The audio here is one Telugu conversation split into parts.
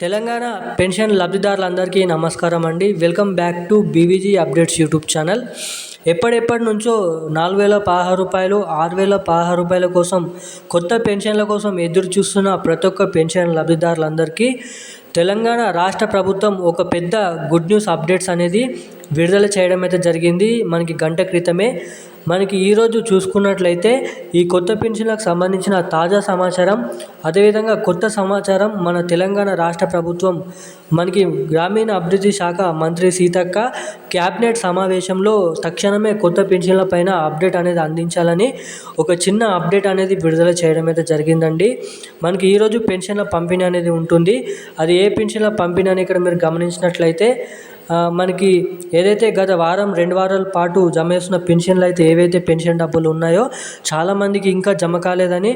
తెలంగాణ పెన్షన్ లబ్ధిదారులందరికీ నమస్కారం అండి. Welcome back to BVG updates YouTube channel. ఎప్పటి నుంచో 4016 రూపాయలు 6016 రూపాయల కోసం కొత్త పెన్షన్ల కోసం ఎదురు చూస్తున్న ప్రతి ఒక్క పెన్షన్ లబ్ధిదారులందరికీ తెలంగాణ రాష్ట్ర ప్రభుత్వం ఒక పెద్ద గుడ్ న్యూస్ అప్డేట్స్ అనేది విడుదల చేయడం అయితే జరిగింది. మనకి గంట క్రితమే మనకి ఈరోజు చూసుకున్నట్లయితే ఈ కొత్త పెన్షన్లకు సంబంధించిన తాజా సమాచారం, అదేవిధంగా కొత్త సమాచారం మన తెలంగాణ రాష్ట్ర ప్రభుత్వం మనకి గ్రామీణ అభివృద్ధి శాఖ మంత్రి సీతక్క క్యాబినెట్ సమావేశంలో తక్షణమే కొత్త పెన్షన్ల పైన అప్డేట్ అనేది అందించాలని ఒక చిన్న అప్డేట్ అనేది విడుదల చేయడం అయితే జరిగిందండి. మనకి ఈరోజు పెన్షన్ల పంపిణీ అనేది ఉంటుంది. అది ఏ పెన్షన్ల పంపిణీ అని ఇక్కడ మీరు గమనించినట్లయితే మనకి ఏదైతే గత వారం 2 వారాల పాటు జమ చేస్తున్న పెన్షన్లు అయితే ఏవైతే పెన్షన్ డబ్బులు ఉన్నాయో చాలామందికి ఇంకా జమ కాలేదని,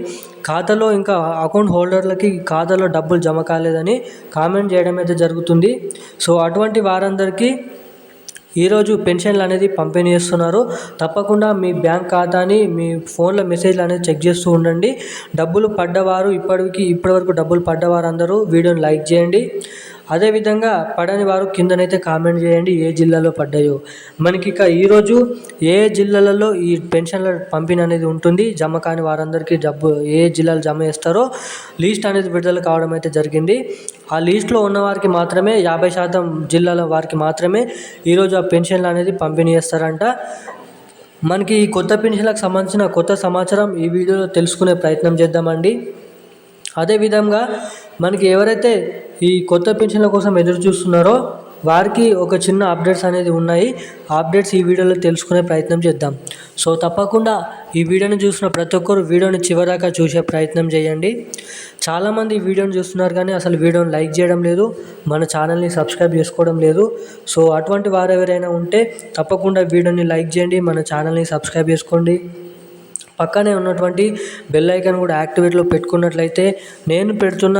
ఖాతాలో ఇంకా అకౌంట్ హోల్డర్లకి ఖాతాలో డబ్బులు జమ కాలేదని కామెంట్ చేయడం అయితే జరుగుతుంది. సో అటువంటి వారందరికీ ఈరోజు పెన్షన్లు అనేది పంపిణీ చేస్తున్నారు. తప్పకుండా మీ బ్యాంక్ ఖాతాని మీ ఫోన్లో మెసేజ్లు అనేది చెక్ చేస్తూ ఉండండి. డబ్బులు పడ్డవారు ఇప్పటివరకు డబ్బులు పడ్డవారు అందరూ వీడియోని లైక్ చేయండి. అదేవిధంగా పడని వారు కిందనైతే కామెంట్ చేయండి ఏ జిల్లాలో పడ్డాయో. మనకి ఇక ఈరోజు ఏ జిల్లాలలో ఈ పెన్షన్ల పంపిణీ అనేది ఉంటుంది, జమ కాని వారందరికీ డబ్బు ఏ జిల్లాలు జమ చేస్తారో లిస్ట్ అనేది విడుదల కావడం అయితే జరిగింది. ఆ లిస్ట్లో ఉన్న వారికి మాత్రమే 50% జిల్లాల వారికి మాత్రమే ఈరోజు ఆ పెన్షన్లు అనేది పంపిణీ చేస్తారంట. మనకి ఈ కొత్త పెన్షన్లకు సంబంధించిన కొత్త సమాచారం ఈ వీడియోలో తెలుసుకునే ప్రయత్నం చేద్దామండి. అదేవిధంగా మనకి ఎవరైతే ఈ కొత్త పెన్షన్ల కోసం ఎదురు చూస్తున్నారో వారికి ఒక చిన్న అప్డేట్స్ అనేది ఉన్నాయి. ఆ అప్డేట్స్ ఈ వీడియోలో తెలుసుకునే ప్రయత్నం చేద్దాం. సో తప్పకుండా ఈ వీడియోని చూసిన ప్రతి ఒక్కరు వీడియోని చివరిదాకా చూసే ప్రయత్నం చేయండి. చాలామంది ఈ వీడియోని చూస్తున్నారు కానీ అసలు వీడియోని లైక్ చేయడం లేదు, మన ఛానల్ని సబ్స్క్రైబ్ చేసుకోవడం లేదు. సో అటువంటి వారు ఎవరైనా ఉంటే తప్పకుండా వీడియోని లైక్ చేయండి, మన ఛానల్ని సబ్స్క్రైబ్ చేసుకోండి. పక్కనే ఉన్నటువంటి బెల్ ఐకాన్ కూడా యాక్టివేట్లో పెట్టుకున్నట్లయితే నేను పెడుతున్న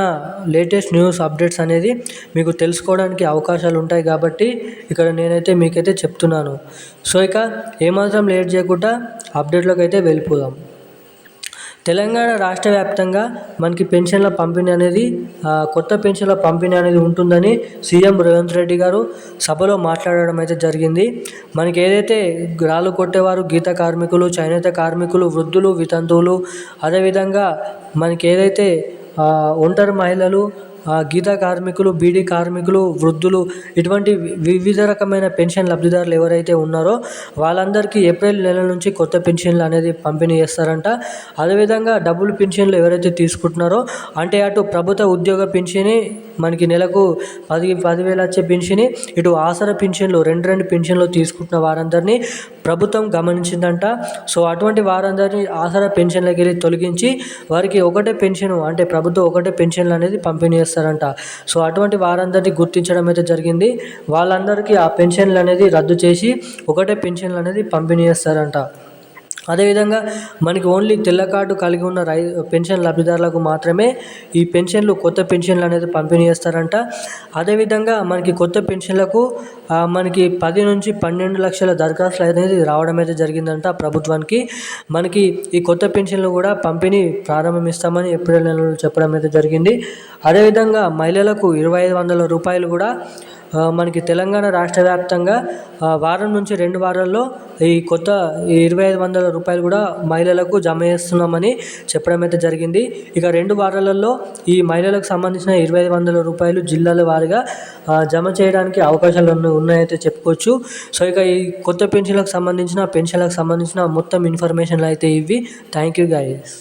లేటెస్ట్ న్యూస్ అప్డేట్స్ అనేది మీకు తెలుసుకోవడానికి అవకాశాలు ఉంటాయి. కాబట్టి ఇక్కడ నేనైతే మీకైతే చెప్తున్నాను. సో ఇక ఏమాత్రం లేట్ చేయకుండా అప్డేట్లోకి అయితే వెళ్ళిపోదాం. తెలంగాణ రాష్ట్ర వ్యాప్తంగా మనకి పెన్షన్ల పంపిణీ అనేది కొత్త పెన్షన్ల పంపిణీ అనేది ఉంటుందని సీఎం రేవంత్ రెడ్డి గారు సభలో మాట్లాడడం అయితే జరిగింది. మనకి ఏదైతే రాళ్ళు కొట్టేవారు గీత కార్మికులు, చేనేత కార్మికులు, వృద్ధులు, వితంతువులు, అదేవిధంగా మనకి ఏదైతే ఒంటరి మహిళలు, గీత కార్మికులు, బీడీ కార్మికులు, వృద్ధులు, ఇటువంటి వివిధ రకమైన పెన్షన్ లబ్ధిదారులు ఎవరైతే ఉన్నారో వాళ్ళందరికీ ఏప్రిల్ నెల నుంచి కొత్త పెన్షన్లు అనేది పంపిణీ చేస్తారంట. అదేవిధంగా డబుల్ పెన్షన్లు ఎవరైతే తీసుకుంటున్నారో అంటే అటు ప్రభుత్వ ఉద్యోగ పెన్షని మనకి నెలకు 10,000 వచ్చే పెన్షని, ఇటు ఆసరా పెన్షన్లు రెండు పెన్షన్లు తీసుకుంటున్న వారందరినీ ప్రభుత్వం గమనించిందంట. సో అటువంటి వారందరినీ ఆసరా పెన్షన్లకి వెళ్ళి తొలగించి వారికి ఒకటే పెన్షన్ అంటే ప్రభుత్వం ఒకటే పెన్షన్లు అనేది పంపిణీ చేస్తారంట. సో అటువంటి వారందరినీ గుర్తించడం అయితే జరిగింది. వాళ్ళందరికీ ఆ పెన్షన్లు అనేది రద్దు చేసి ఒకటే పెన్షన్లు అనేది పంపిణీ చేస్తారంట. అదేవిధంగా మనకి ఓన్లీ తెల్ల కార్డు కలిగి ఉన్న పెన్షన్ లబ్ధిదారులకు మాత్రమే ఈ పెన్షన్లు కొత్త పెన్షన్లు అనేది పంపిణీ చేస్తారంట. అదేవిధంగా మనకి కొత్త పెన్షన్లకు మనకి 10 నుంచి 12 లక్షల దరఖాస్తులు అనేది రావడం అయితే జరిగిందంట ప్రభుత్వానికి. మనకి ఈ కొత్త పెన్షన్లు కూడా పంపిణీ ప్రారంభిస్తామని ఏప్రిల్ నెలలో చెప్పడం అయితే జరిగింది. అదేవిధంగా మహిళలకు 2,500 రూపాయలు కూడా మనకి తెలంగాణ రాష్ట్ర వ్యాప్తంగా వారం నుంచి 2 వారాల్లో ఈ 2,500 రూపాయలు కూడా మహిళలకు జమ చేస్తున్నామని చెప్పడం అయితే జరిగింది. ఇక 2 వారాలలో ఈ మహిళలకు సంబంధించిన 2,500 రూపాయలు జిల్లాల వారీగా జమ చేయడానికి అవకాశాలు ఉన్నాయైతే చెప్పుకోవచ్చు. సో ఇక ఈ కొత్త పెన్షన్లకు సంబంధించిన మొత్తం ఇన్ఫర్మేషన్లు అయితే ఇవి. Thank you guys.